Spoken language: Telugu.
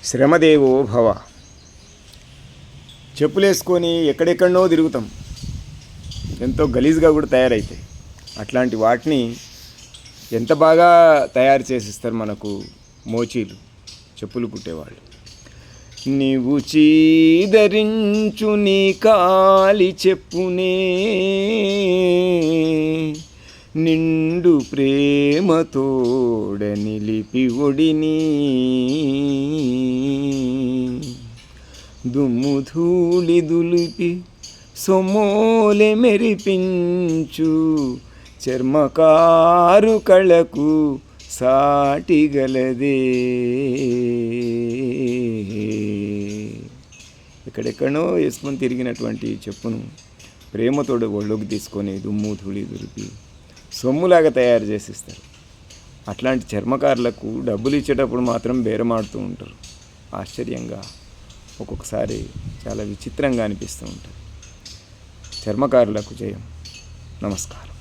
శ్రమదేవో భవ. చెప్పులేసుకొని ఎక్కడెక్కడనో తిరుగుతాం, ఎంతో గలీజ్గా కూడా తయారైతాయి. అట్లాంటి వాటిని ఎంత బాగా తయారు చేసిస్తారు మనకు మోచీలు, చెప్పులు కుట్టేవాళ్ళు. నీవు చీదరించు నీ కాలి చెప్పునే నిండు ప్రేమతోడ నిలిపి ఒడిని దుమ్ము ధూళి దులిపి సొమోలె మెరిపించు చర్మకారు కళకు సాటిగలదే. ఎక్కడెక్కడో వేసుకొని తిరిగినటువంటి చెప్పును ప్రేమతోడు ఒళ్ళోకి తీసుకొని దుమ్ము ధూళి దులిపి సొమ్ములాగా తయారు చేసిస్తారు. అట్లాంటి చర్మకారులకు డబ్బులు ఇచ్చేటప్పుడు మాత్రం బేరమాడుతూ ఉంటారు. ఆశ్చర్యంగా, ఒక్కొక్కసారి చాలా విచిత్రంగా అనిపిస్తూ ఉంటుంది. చర్మకారులకు జయం. నమస్కారం.